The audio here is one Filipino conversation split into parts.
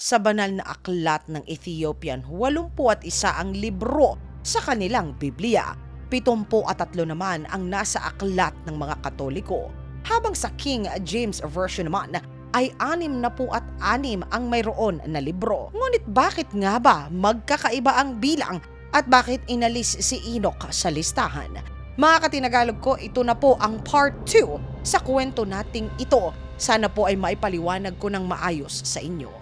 Sa banal na aklat ng Ethiopian, 81 ang libro sa kanilang Biblia. 73 naman ang nasa aklat ng mga Katoliko. Habang sa King James Version naman ay 66 ang mayroon na libro. Ngunit bakit nga ba magkakaiba ang bilang at bakit inalis si Enoch sa listahan? Mga katinagalog ko, ito na po ang part 2 sa kwento nating ito. Sana po ay maipaliwanag ko ng maayos sa inyo.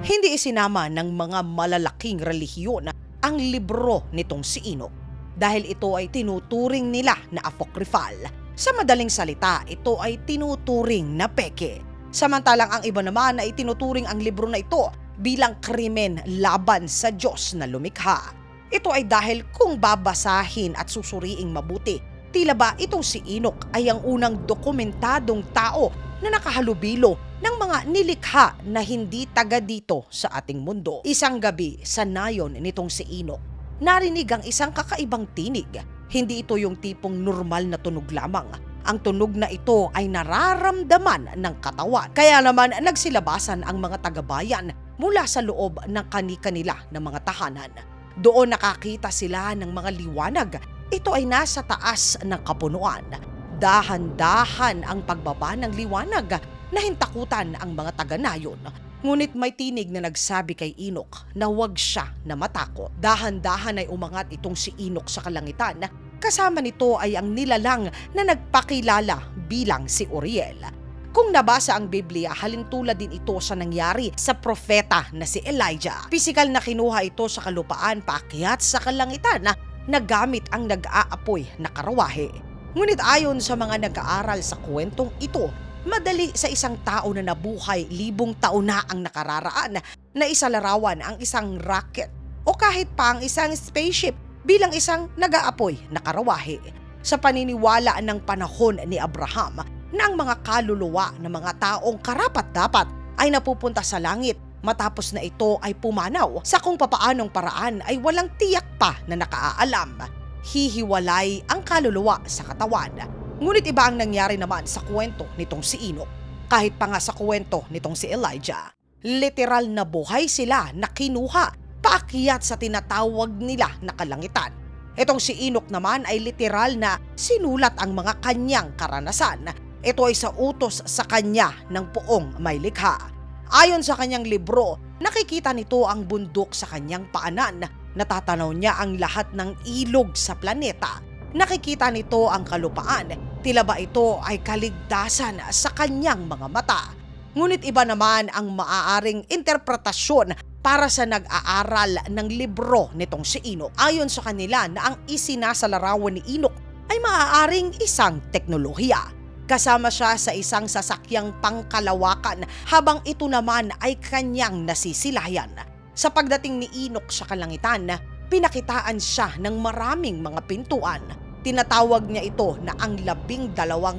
Hindi isinama ng mga malalaking relihiyon ang libro nitong si Enoch dahil ito ay tinuturing nila na apocryphal. Sa madaling salita, ito ay tinuturing na peke. Samantalang ang iba naman ay tinuturing ang libro na ito bilang krimen laban sa Diyos na lumikha. Ito ay dahil kung babasahin at susuriing mabuti, tila ba itong si Enoch ay ang unang dokumentadong tao na nakahalubilo ng mga nilikha na hindi taga dito sa ating mundo. Isang gabi sa nayon nitong si Enoch, narinig ang isang kakaibang tinig. Hindi ito yung tipong normal na tunog lamang. Ang tunog na ito ay nararamdaman ng katawan. Kaya naman nagsilabasan ang mga tagabayan mula sa loob ng kani-kanila ng mga tahanan. Doon nakakita sila ng mga liwanag. Ito ay nasa taas ng kapunuan. Dahan-dahan ang pagbaba ng liwanag, nahintakutan ang mga taga-nayon. Ngunit may tinig na nagsabi kay Enoch na huwag siya na matakot. Dahan-dahan ay umangat itong si Enoch sa kalangitan. Kasama nito ay ang nilalang na nagpakilala bilang si Uriel. Kung nabasa ang Biblia, halintulad din ito sa nangyari sa propeta na si Elijah. Pisikal na kinuha ito sa kalupaan paakyat sa kalangitan na gamit ang nag-aapoy na karawahe. Ngunit ayon sa mga nag-aaral sa kwentong ito, madali sa isang tao na nabuhay 1,000 taon na ang nakararaan na isalarawan ang isang rocket o kahit pa ang isang spaceship bilang isang nag-aapoy na karawahe. Sa paniniwala ng panahon ni Abraham na ang mga kaluluwa ng mga taong karapat-dapat ay napupunta sa langit matapos na ito ay pumanaw sa kung papaanong paraan ay walang tiyak pa na nakaalam. Hihiwalay ang kaluluwa sa katawan. Ngunit iba ang nangyari naman sa kwento nitong si Enoch. Kahit pa nga sa kwento nitong si Elijah, literal na buhay sila na kinuha paakyat sa tinatawag nila na kalangitan. Itong si Enoch naman ay literal na sinulat ang mga kanyang karanasan. Ito ay sa utos sa kanya ng poong may likha. Ayon sa kanyang libro, nakikita nito ang bundok sa kanyang paanan. Natatanaw niya ang lahat ng ilog sa planeta. Nakikita nito ang kalupaan. Tila ba ito ay kaligtasan sa kanyang mga mata. Ngunit iba naman ang maaaring interpretasyon para sa nag-aaral ng libro nitong si Enoch. Ayon sa kanila na ang isinasalarawan ni Enoch ay maaaring isang teknolohiya. Kasama siya sa isang sasakyang pangkalawakan habang ito naman ay kanyang nasisilayan. Sa pagdating ni Enoch sa kalangitan, pinakitaan siya ng maraming mga pintuan. Tinatawag niya ito na ang 12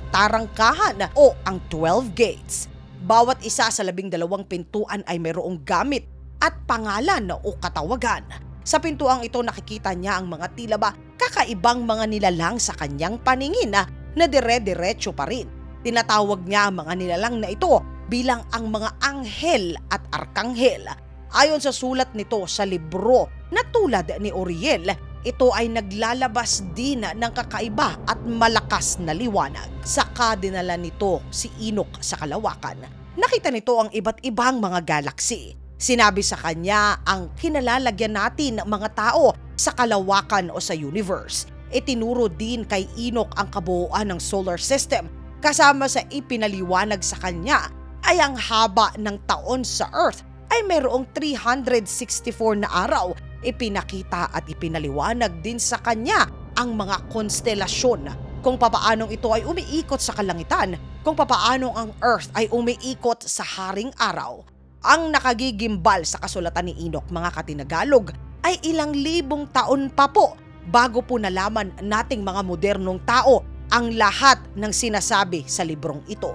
tarangkahan o ang 12 gates. Bawat isa sa 12 pintuan ay mayroong gamit at pangalan o katawagan. Sa pintuang ito nakikita niya ang mga tila ba kakaibang mga nilalang sa kanyang paningin na dire-diretso pa rin. Tinatawag niya ang mga nilalang na ito bilang ang mga anghel at arkanghel. Ayon sa sulat nito sa libro na tulad ni Uriel, ito ay naglalabas din ng kakaiba at malakas na liwanag. Saka dinala nito si Enoch sa kalawakan. Nakita nito ang iba't ibang mga galaksi. Sinabi sa kanya ang kinalalagyan natin ng mga tao sa kalawakan o sa universe. Itinuro din kay Enoch ang kabuuan ng solar system. Kasama sa ipinaliwanag sa kanya ay ang haba ng taon sa Earth ay mayroong 364 na araw. Ipinakita at ipinaliwanag din sa kanya ang mga konstelasyon, kung papaanong ito ay umiikot sa kalangitan, kung papaanong ang Earth ay umiikot sa haring araw. Ang nakagigimbal sa kasulatan ni Enoch, mga katinagalog, ay ilang libong taon pa po bago po nalaman nating mga modernong tao ang lahat ng sinasabi sa librong ito.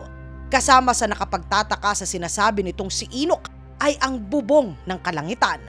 Kasama sa nakapagtataka sa sinasabi nitong si Enoch ay ang bubong ng kalangitan.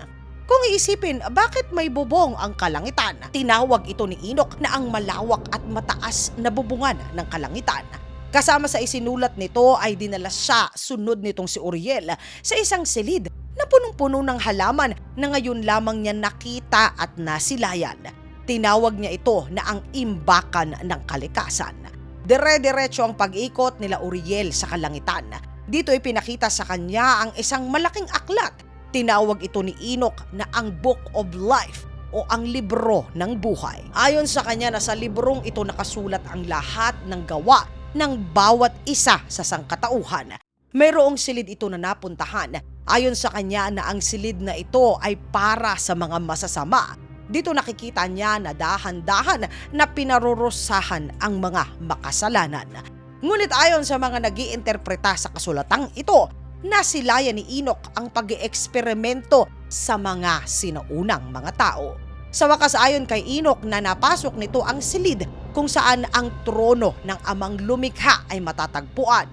Kung iisipin, bakit may bubong ang kalangitan? Tinawag ito ni Enoch na ang malawak at mataas na bubungan ng kalangitan. Kasama sa isinulat nito ay dinala siya sunod nitong si Uriel sa isang silid na punong-puno ng halaman na ngayon lamang niya nakita at nasilayan. Tinawag niya ito na ang imbakan ng kalikasan. Dire-diretso ang pag-ikot nila Uriel sa kalangitan. Dito ay pinakita sa kanya ang isang malaking aklat. Tinawag ito ni Enoch na ang Book of Life o ang libro ng buhay. Ayon sa kanya na sa librong ito nakasulat ang lahat ng gawa ng bawat isa sa sangkatauhan. Mayroong silid ito na napuntahan. Ayon sa kanya na ang silid na ito ay para sa mga masasama. Dito nakikita niya na dahan-dahan na pinarurusahan ang mga makasalanan. Ngunit ayon sa mga nag-iinterpreta sa kasulatang ito, nasilayan ni Enoch ang pag-eeksperimento sa mga sinaunang mga tao. Sa wakas ayon kay Enoch na napasok nito ang silid kung saan ang trono ng amang lumikha ay matatagpuan.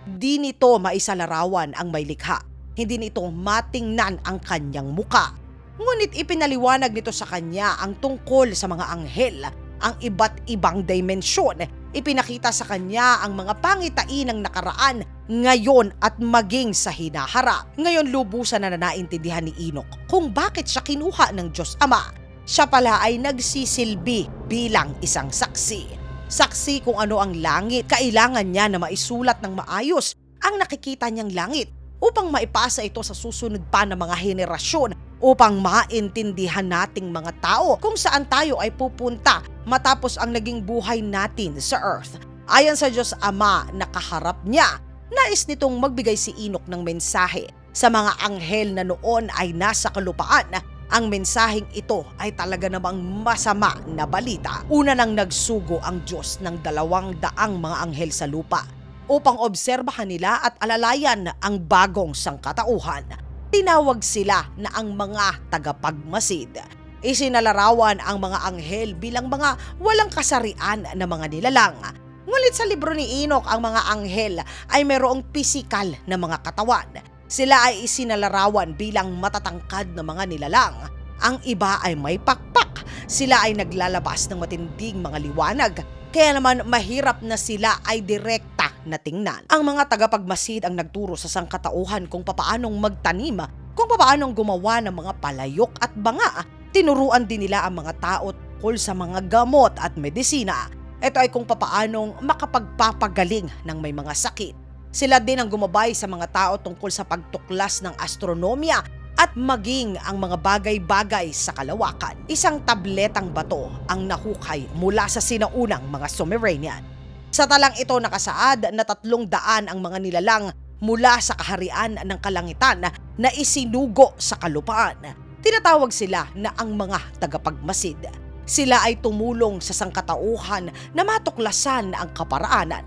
Di nito maisalarawan ang may likha. Hindi nito matingnan ang kanyang muka. Ngunit ipinaliwanag nito sa kanya ang tungkol sa mga anghel, ang iba't ibang dimensyon. Ipinakita sa kanya ang mga pangitain ng nakaraan, ngayon at maging sa hinaharap. Ngayon lubusan na naintindihan ni Enoch kung bakit siya kinuha ng Diyos Ama. Siya pala ay nagsisilbi bilang isang saksi. Saksi kung ano ang langit. Kailangan niya na maisulat ng maayos ang nakikita niyang langit upang maipasa ito sa susunod pa na mga henerasyon, upang maintindihan nating mga tao kung saan tayo ay pupunta matapos ang naging buhay natin sa earth. Ayon sa Diyos Ama na kaharap niya, nais nitong magbigay si Enoch ng mensahe sa mga anghel na noon ay nasa kalupaan. Ang mensaheng ito ay talaga namang masama na balita. Una nang nagsugo ang Diyos ng 200 mga anghel sa lupa upang obserbahan nila at alalayan ang bagong sangkatauhan. Tinawag sila na ang mga tagapagmasid. Isinalarawan ang mga anghel bilang mga walang kasarian na mga nilalang. Ngunit sa libro ni Enoch, ang mga anghel ay mayroong pisikal na mga katawan. Sila ay isinalarawan bilang matatangkad na mga nilalang. Ang iba ay may pakpak. Sila ay naglalabas ng matinding mga liwanag. Kaya naman mahirap na sila ay direkta na tingnan. Ang mga tagapagmasid ang nagturo sa sangkatauhan kung papaanong magtanim, kung papaanong gumawa ng mga palayok at banga. Tinuruan din nila ang mga tao tungkol sa mga gamot at medisina. Ito ay kung papaanong makapagpapagaling ng may mga sakit. Sila din ang gumabay sa mga tao tungkol sa pagtuklas ng astronomya at maging ang mga bagay-bagay sa kalawakan. Isang tabletang bato ang nahukay mula sa sinaunang mga Sumerian. Sa talang ito nakasaad na 300 ang mga nilalang mula sa kaharian ng kalangitan na isinugo sa kalupaan. Tinatawag sila na ang mga tagapagmasid. Sila ay tumulong sa sangkatauhan na matuklasan ang kaparaanan.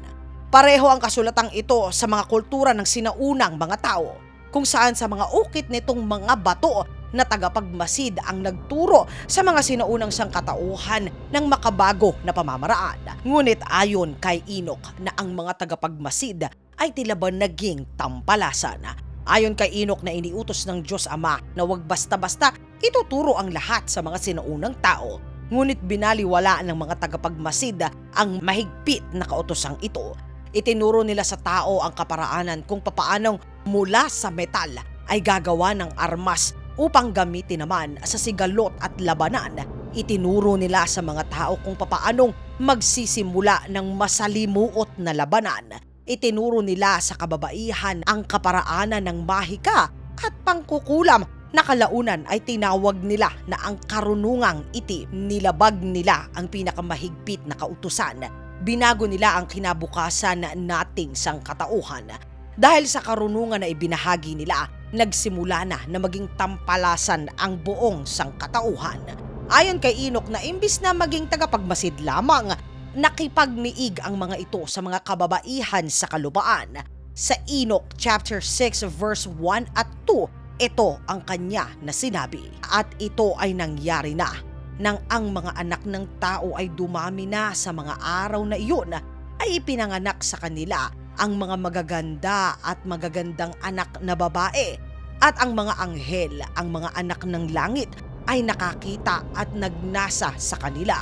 Pareho ang kasulatang ito sa mga kultura ng sinaunang mga tao, kung saan sa mga ukit nitong mga bato na tagapagmasid ang nagturo sa mga sinaunang sangkatauhan ng makabago na pamamaraan. Ngunit ayon kay Enoch na ang mga tagapagmasid ay tila ba naging tampalasan. Ayon kay Enoch na iniutos ng Diyos Ama na huwag basta-basta ituturo ang lahat sa mga sinaunang tao. Ngunit binaliwala ng mga tagapagmasid ang mahigpit na kautosang ito. Itinuro nila sa tao ang kaparaanan kung papaanong mula sa metal ay gagawa ng armas upang gamitin naman sa sigalot at labanan. Itinuro nila sa mga tao kung papaanong magsisimula ng masalimuot na labanan. Itinuro nila sa kababaihan ang kaparaanan ng mahika at pangkukulam na kalaunan ay tinawag nila na ang karunungang itim. Nilabag nila ang pinakamahigpit na kautusan. Binago nila ang kinabukasan nating sangkatauhan. Dahil sa karunungan na ibinahagi nila, nagsimula na maging tampalasan ang buong sangkatauhan. Ayon kay Enoch na imbis na maging tagapagmasid lamang, nakipagniig ang mga ito sa mga kababaihan sa kalupaan. Sa Enoch chapter 6 verse 1 at 2, ito ang kanya na sinabi. At ito ay nangyari na nang ang mga anak ng tao ay dumami na sa mga araw na iyon, ay ipinanganak sa kanila ang mga magaganda at magagandang anak na babae. At ang mga anghel, ang mga anak ng langit, ay nakakita at nagnasa sa kanila.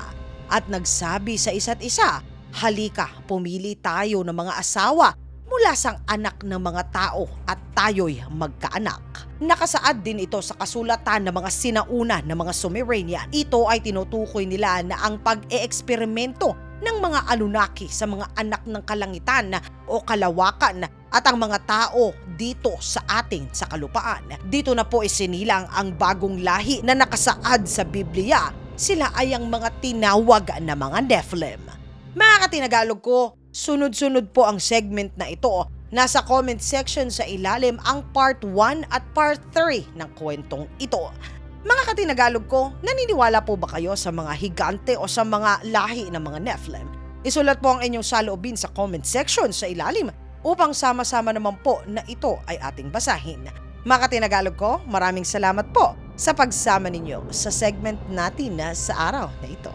At nagsabi sa isa't isa, "Halika, pumili tayo ng mga asawa mula sa anak ng mga tao at tayo'y magkaanak." Nakasaad din ito sa kasulatan ng mga sinauna ng mga Sumerian. Ito ay tinutukoy nila na ang pag-eeksperimento ng mga Anunnaki sa mga anak ng kalangitan o kalawakan at ang mga tao dito sa ating sa kalupaan. Dito na po isinilang ang bagong lahi na nakasaad sa Biblia. Sila ay ang mga tinawag na mga Nephilim. Mga katinagalog ko, sunod-sunod po ang segment na ito. Nasa comment section sa ilalim ang part 1 at part 3 ng kwentong ito. Mga katinagalog ko, naniniwala po ba kayo sa mga higante o sa mga lahi ng mga Nephilim? Isulat po ang inyong saloobin sa comment section sa ilalim upang sama-sama naman po na ito ay ating basahin. Mga katinagalog ko, maraming salamat po sa pagsama ninyo sa segment natin na sa araw na ito.